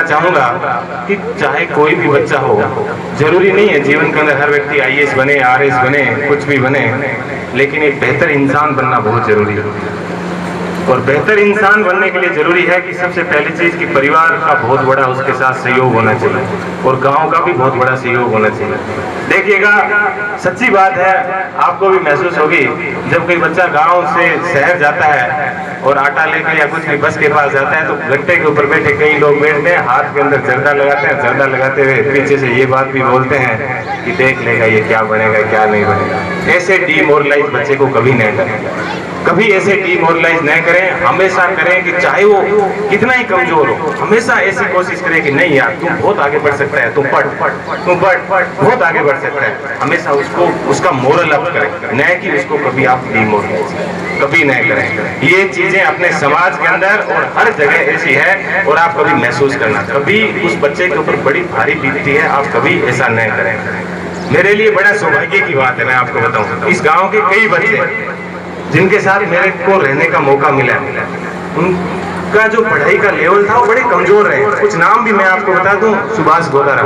चाहूंगा कि चाहे कोई भी बच्चा हो, जरूरी नहीं है जीवन के अंदर हर व्यक्ति आईएएस बने, आरएस बने, कुछ भी बने, लेकिन एक बेहतर इंसान बनना बहुत जरूरी है। और बेहतर इंसान बनने के लिए जरूरी है कि सबसे पहली चीज कि परिवार का बहुत बड़ा उसके साथ सहयोग होना चाहिए और गांव का भी बहुत बड़ा सहयोग होना चाहिए। देखिएगा, सच्ची बात है, आपको भी महसूस होगी जब कोई बच्चा गांव से शहर जाता है और आटा लेकर या कुछ भी बस के पास जाता है तो गट्टे के ऊपर बैठे कई लोग बैठते हैं, हाथ के अंदर जर्दा लगाते हैं, जर्दा लगाते हुए पीछे से ये बात भी बोलते हैं कि देख लेगा ये क्या बनेगा क्या नहीं बनेगा। ऐसे डीमोरलाइज बच्चे को कभी नहीं करें, कभी ऐसे डीमोरलाइज न करें। हमेशा करें कि चाहे वो कितना ही कमजोर हो, हमेशा ऐसी कोशिश करें कि नहीं यार तू बहुत आगे बढ़ सकता है, तू पढ़ बहुत आगे बढ़ सकता है। हमेशा उसको उसका मोरल अप करें, न कि उसको कभी आप डीमोरलाइज कभी नहीं करें। ये चीजें अपने समाज के अंदर और हर जगह ऐसी है और आप कभी महसूस करना, कभी उस बच्चे के ऊपर बड़ी भारी बीतती है, आप कभी ऐसा नहीं करें। मेरे लिए बड़ा सौभाग्य की बात है, मैं आपको बताऊं, इस गांव के कई बच्चे जिनके साथ मेरे को रहने का मौका मिला, उनका जो पढ़ाई का लेवल था वो बड़े कमजोर रहे। कुछ नाम भी मैं आपको बता दूं, सुभाष गोदारा,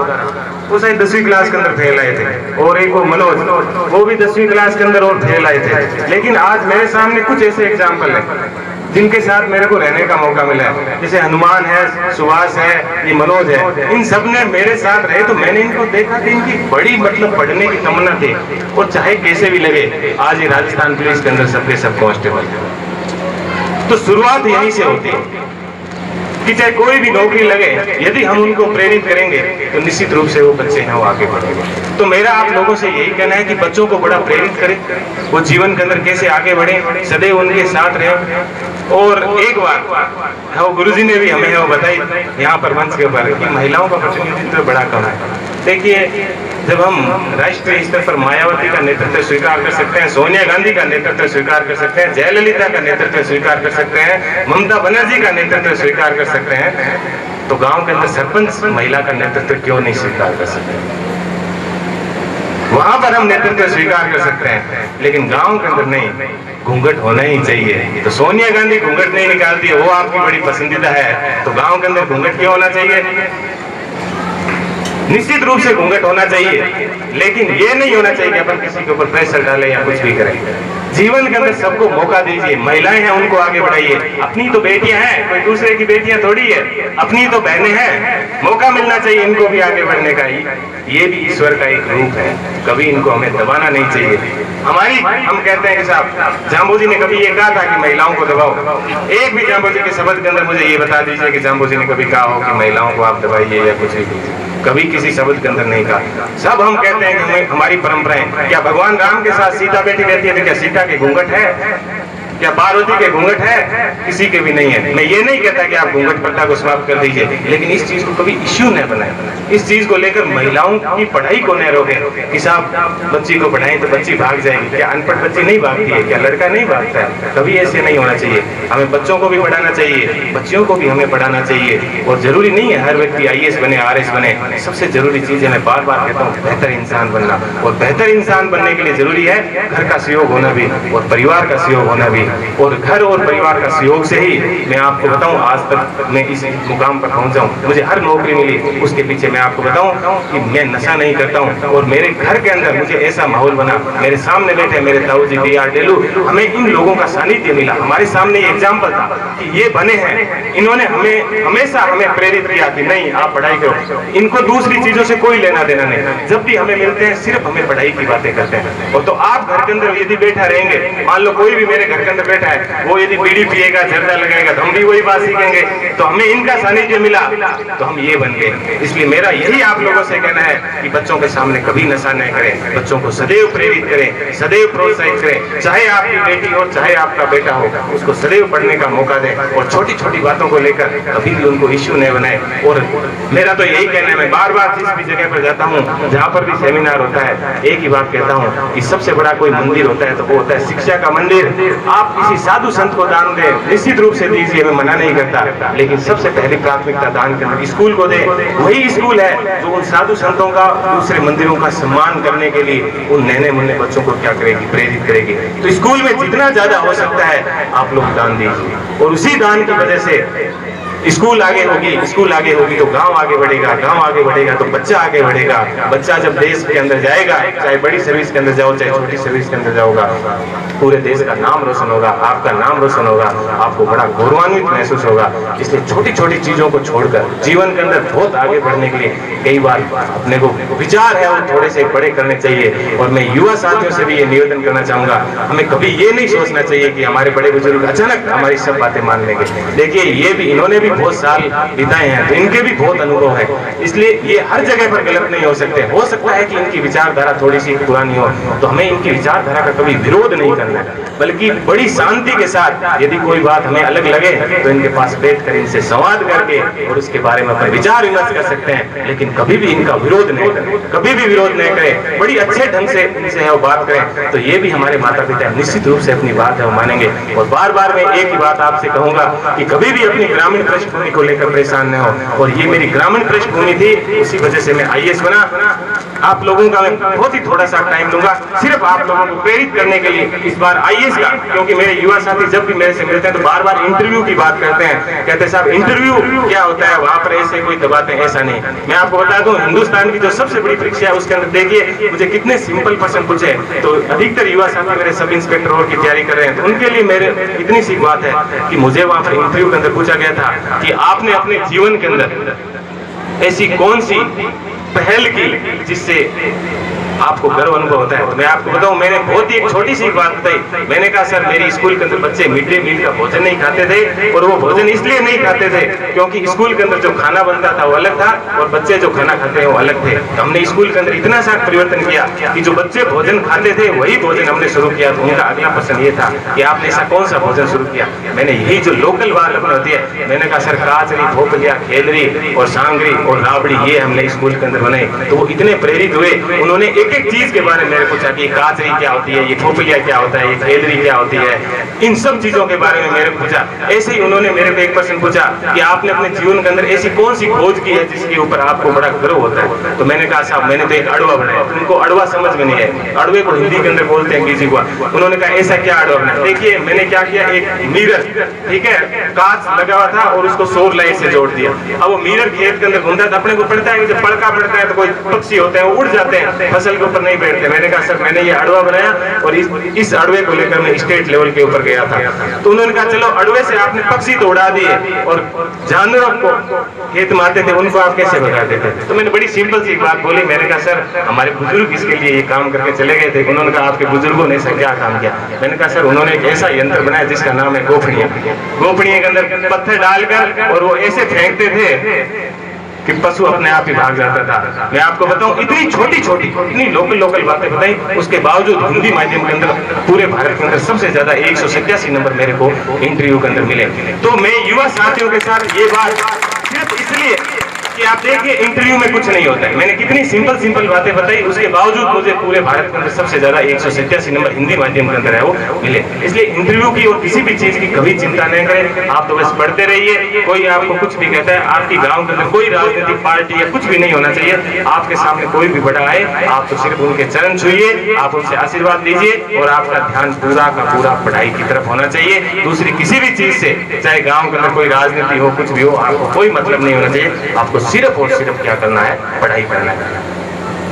वो शायद 10वीं क्लास के अंदर फेल आए थे, और एक वो मनोज, वो भी 10वीं क्लास के अंदर और फेल आए थे। लेकिन आज मेरे सामने कुछ ऐसे एग्जाम्पल है जिनके साथ मेरे को रहने का मौका मिला है, जैसे हनुमान है, सुभाष है, ये मनोज है, इन सब ने मेरे साथ रहे तो मैंने इनको देखा कि इनकी बड़ी मतलब पढ़ने की तमन्ना थी, और चाहे कैसे भी लगे आज ये राजस्थान पुलिस के अंदर सबके सब कांस्टेबल। तो शुरुआत यहीं से होती है कि चाहे कोई भी नौकरी लगे, यदि हम उनको प्रेरित करेंगे तो निश्चित रूप से वो बच्चे हैं वो आगे बढ़ेंगे। तो मेरा आप लोगों से यही कहना है कि बच्चों को बड़ा प्रेरित करें, वो जीवन के अंदर कैसे आगे बढ़े, सदैव उनके साथ रहे। और एक बात वो गुरुजी ने भी हमें वो बताई यहाँ पर मंच के ऊपर कि महिलाओं का प्रतिनिधित्व बड़ा कम है। देखिए, जब हम राष्ट्रीय स्तर पर मायावती का नेतृत्व स्वीकार कर सकते हैं, सोनिया गांधी का नेतृत्व स्वीकार कर सकते हैं, जयललिता का नेतृत्व स्वीकार कर सकते हैं, ममता बनर्जी का नेतृत्व स्वीकार कर सकते हैं, तो गांव के अंदर सरपंच महिला का नेतृत्व क्यों नहीं स्वीकार कर सकते? वहां पर हम नेतृत्व स्वीकार कर सकते हैं, लेकिन गांव के अंदर नहीं, घूंघट होना ही चाहिए। तो सोनिया गांधी घूंघट नहीं निकालती है, वो आपकी बड़ी पसंदीदा है, तो गांव के अंदर घूंघट क्यों होना चाहिए? निश्चित रूप से घूंघट होना चाहिए, लेकिन ये नहीं होना चाहिए कि अपन किसी के ऊपर प्रेशर डालें या कुछ भी करें। जीवन के अंदर सबको मौका दीजिए, महिलाएं हैं उनको आगे बढ़ाइए, अपनी तो बेटियां हैं, कोई दूसरे की बेटियां थोड़ी है, अपनी तो बहनें हैं, मौका मिलना चाहिए इनको भी आगे बढ़ने का। ये भी ईश्वर का एक रूप है, कभी इनको हमें दबाना नहीं चाहिए। हम कहते हैं कि साहब जाम्बू जी ने कभी ये कहा था कि महिलाओं को दबाओ? एक भी जाम्बू जी के शब्द के अंदर मुझे ये बता दीजिए कि जाम्बू जी ने कभी कहा हो कि महिलाओं को आप दबाइए या कुछ भी, कभी किसी शब्द के अंदर नहीं कहा। सब हम कहते हैं कि हमारी परंपराएं, क्या भगवान राम के साथ सीता बैठी रहती है तो क्या सीता के घूंघट है? क्या पार्वती के घूंघट है? किसी के भी नहीं है। मैं ये नहीं कहता कि आप घूंघट प्रथा को समाप्त कर दीजिए, लेकिन इस चीज को कभी इश्यू न बनाए, इस चीज को लेकर महिलाओं की पढ़ाई को न रोके कि साहब बच्ची को पढ़ाएं तो बच्ची भाग जाएगी। क्या अनपढ़ बच्ची नहीं भागती है? क्या लड़का नहीं भागता है? कभी ऐसे नहीं होना चाहिए। हमें बच्चों को भी पढ़ाना चाहिए, बच्चियों को भी हमें पढ़ाना चाहिए, और जरूरी नहीं है हर व्यक्ति आईएएस बने, आरएस बने। सबसे जरूरी चीज है, मैं बार बार कहता हूँ, बेहतर इंसान बनना। और बेहतर इंसान बनने के लिए जरूरी है घर का सहयोग होना भी और परिवार का सहयोग होना भी, और घर और परिवार का सहयोग से ही मैं आपको बताऊं आज तक मैं इस मुकाम पर पहुंचा हूं। मुझे हर नौकरी मिली, उसके पीछे मैं आपको बताऊं कि मैं नशा नहीं करता हूं, और मेरे घर के अंदर मुझे ऐसा माहौल बना, मेरे सामने बैठे मेरे ताऊ जी डी.आर. डेलू, हमें इन लोगों का सानिध्य मिला, हमारे सामने ये एग्जाम्पल था कि ये बने हैं, इन्होंने हमें हमेशा हमें प्रेरित किया कि नहीं आप पढ़ाई करो, इनको दूसरी चीजों से कोई लेना देना नहीं। जब भी हमें मिलते हैं सिर्फ हमें पढ़ाई की बातें करते हैं। और तो आप घर के अंदर यदि बैठा रहेंगे, मान लो कोई भी मेरे घर के अंदर बैठा है, वो यदि बीड़ी पिएगा, जर्दा लगाएगा, तो हम भी वही बात सीखेंगे। तो हमें इनका सानिध्य मिला तो हम ये बन गए। इसलिए मेरा यही आप लोगों से कहना है कि बच्चों के सामने कभी नशा न करें, बच्चों को सदैव प्रेरित करें, सदैव प्रोत्साहित करें। चाहे आपकी बेटी हो चाहे आपका बेटा हो, उसको सदैव पढ़ने का मौका दें, और छोटी छोटी बातों को लेकर कभी भी उनको इश्यू नहीं बनाए। और मेरा तो यही कहना है, मैं बार बार जिस भी जगह पर जाता हूँ, जहाँ पर भी सेमिनार होता है, एक ही बात कहता हूँ कि सबसे बड़ा कोई मंदिर होता है तो वो होता है शिक्षा का मंदिर। आप किसी साधु संत को दान दें, निश्चित रूप से दीजिए, मैं मना नहीं करता, लेकिन सबसे पहली प्राथमिकता दान करना स्कूल को दे। वही स्कूल है जो उन साधु संतों का, दूसरे मंदिरों का सम्मान करने के लिए उन नन्हे मुन्ने बच्चों को क्या करेगी, प्रेरित करेगी। तो स्कूल में जितना ज्यादा हो सकता है आप लोग दान दीजिए, और उसी दान की वजह से स्कूल आगे होगी तो गांव आगे बढ़ेगा, गांव आगे बढ़ेगा तो बच्चा आगे बढ़ेगा, बच्चा जब देश के अंदर जाएगा, चाहे बड़ी सर्विस के अंदर जाओ चाहे छोटी सर्विस के अंदर जाओगा, पूरे देश का नाम रोशन होगा, आपका नाम रोशन होगा, आपको बड़ा गौरवान्वित महसूस होगा। इसलिए छोटी छोटी चीजों को छोड़कर जीवन के अंदर बहुत आगे बढ़ने के लिए कई बार अपने को विचार है वो थोड़े से बड़े करने चाहिए। और मैं युवा साथियों से भी ये निवेदन करना चाहूंगा, हमें कभी ये नहीं सोचना चाहिए कि हमारे बड़े बुजुर्ग अचानक हमारी सब बातें मान लेंगे। देखिए ये भी, इन्होंने भी बहुत साल बिताए हैं तो इनके भी बहुत अनुभव है, इसलिए ये हर जगह पर गलत नहीं हो सकते। हो सकता है कि इनकी विचारधारा थोड़ी सी पुरानी हो, तो हमें इनकी विचारधारा का कभी विरोध नहीं करना है, बल्कि बड़ी शांति के साथ यदि कोई बात हमें अलग लगे तो इनके पास बैठकर इनसे संवाद करके और उसके बारे में अपने विचार विमर्श कर सकते हैं, लेकिन कभी भी इनका विरोध नहीं करें, कभी भी विरोध नहीं करें, बड़ी अच्छे ढंग से इनसे है वो बात करें। तो ये भी हमारे माता पिता निश्चित रूप से अपनी बात है वो मानेंगे। और बार बार मैं एक ही बात आपसे कहूंगा कि कभी भी अपनी ग्रामीण पृष्ठभूमि को लेकर परेशान न हो। और ये मेरी ग्रामीण पृष्ठभूमि थी, उसी वजह से मैं आईएएस बना। आप लोगों का मैं बहुत ही थोड़ा सा टाइम दूंगा सिर्फ आप लोगों को प्रेरित करने के लिए इस बार आईएएस का, क्योंकि मेरे युवा साथी जब भी मेरे से मिलते हैं तो बार बार इंटरव्यू की बात करते हैं, कहते हैं साहब इंटरव्यू क्या होता है, वहां पर ऐसे कोई दबाते हैं, ऐसा नहीं। मैं आपको बता दूं हिंदुस्तान की जो सबसे बड़ी परीक्षा है उसके अंदर देखिए मुझे कितने सिंपल प्रश्न पूछे, तो अधिकतर युवा साथी मेरे सब इंस्पेक्टर और की तैयारी कर रहे हैं, तो उनके लिए मेरे इतनी सी बात है कि मुझे वहां पर इंटरव्यू के अंदर पूछा गया था कि आपने अपने जीवन के अंदर ऐसी कौन सी पहल की जिससे आपको गर्व अनुभव होता है। तो मैं आपको बताऊं, मैंने बहुत ही एक छोटी सी बात बताई। मैंने कहा सर मेरी स्कूल के अंदर बच्चे मिड डे मील का भोजन नहीं खाते थे, और वो भोजन इसलिए नहीं खाते थे क्योंकि स्कूल के अंदर जो खाना बनता था वो अलग था और बच्चे जो खाना खाते हैं वो अलग थे। तो हमने स्कूल के अंदर इतना सा परिवर्तन किया कि जो बच्चे भोजन खाते थे वही भोजन हमने शुरू किया। तो उनका अगला प्रश्न ये था कि आपने ऐसा कौन सा भोजन शुरू किया। मैंने यही जो लोकल बात अपनी होती है, मैंने कहा सर काचरी, भोपलिया, खेलरी और सांगरी और राबड़ी ये हमने स्कूल के अंदर बनाई। तो वो इतने प्रेरित हुए, उन्होंने एक एक चीज के बारे में मेरे पूछा कि काचरी क्या होती है, ये भोपलिया क्या होता है, ये खेलरी क्या होती है, इन सब चीजों के बारे में मेरे पूछा। ऐसे ही उन्होंने मेरे को एक प्रश्न पूछा कि आपने अपने जीवन के अंदर ऐसी कौन सी खोज की है जिसके ऊपर आपको बड़ा गर्व होता है। तो मैंने कहा साहब मैंने तो एक अड़वा बनाया। उनको अड़वा समझ में नहीं है, अड़वे को हिंदी के अंदर बोलते हैं अंग्रेजी को। उन्होंने कहा ऐसा क्या अड़वा बनाया। देखिए मैंने क्या किया, एक मिरर, ठीक है, कांच लगा हुआ था और उसको सौर लाइट से जोड़ दिया। अब वो मिरर खेत के अंदर घूमता है, अपने को पड़ता है कि जब पड़का पड़ता है तो कोई पक्षी होते हैं वो उड़ जाते हैं, फसल के ऊपर नहीं बैठते। मैंने कहा सर मैंने ये अड़वा बनाया और इस अड़वे को लेकर मैं स्टेट लेवल के ऊपर गया था। तो उन्होंने कहा चलो अड़वे से आपने पक्षी तो उड़ा दिए और जानवरों को खेत में आते थे उनको आप कैसे भगा देते थे। तो मैंने बड़ी सिंपल सी बात बोली, मैंने कहा सर हमारे बुजुर्ग इसके लिए ये काम करके चले गए थे। उन्होंने कहा आपके बुजुर्गों ने ऐसा क्या काम किया। मैंने कहा सर उन्होंने एक ऐसा यंत्र बनाया जिसका नाम है गोफड़िया। गोफड़िया के अंदर पत्थर डालकर और वो ऐसे फेंकते थे कि पशु अपने आप ही भाग जाता था। मैं आपको बताऊं इतनी छोटी छोटी इतनी लोकल बातें बताई, उसके बावजूद हिंदी माध्यम के अंदर पूरे भारत के अंदर सबसे ज्यादा 187 नंबर मेरे को इंटरव्यू के अंदर मिले। तो मैं युवा साथियों के साथ ये बात सिर्फ इसलिए कि आप देखिए इंटरव्यू में कुछ नहीं होता है, मैंने कितनी सिंपल बातें बताई, उसके बावजूद मुझे पूरे भारत के अंदर सबसे ज्यादा 187 नंबर हिंदी माध्यम के अंदर है वो मिले। इसलिए इंटरव्यू की और किसी भी चीज की कभी चिंता नहीं करें, आप तो बस पढ़ते रहिए। कोई आपको कुछ भी कहता है, आपकी गांव के अंदर कोई राजनीतिक पार्टी या कुछ भी नहीं होना चाहिए। आपके सामने कोई भी बड़ा आए, आप तो सिर्फ उनके चरण छुइए, आप उनसे आशीर्वाद लीजिए और आपका ध्यान पूरा का पूरा पढ़ाई की तरफ होना चाहिए। दूसरी किसी भी चीज से, चाहे गाँव के अंदर कोई राजनीति हो कुछ भी हो, आपको कोई मतलब नहीं होना चाहिए। आपको सिर्फ और सिर्फ क्या करना है, पढ़ाई करना है।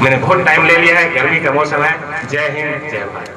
मैंने बहुत टाइम ले लिया है, गर्मी का मौसम है। जय हिंद, जय भारत।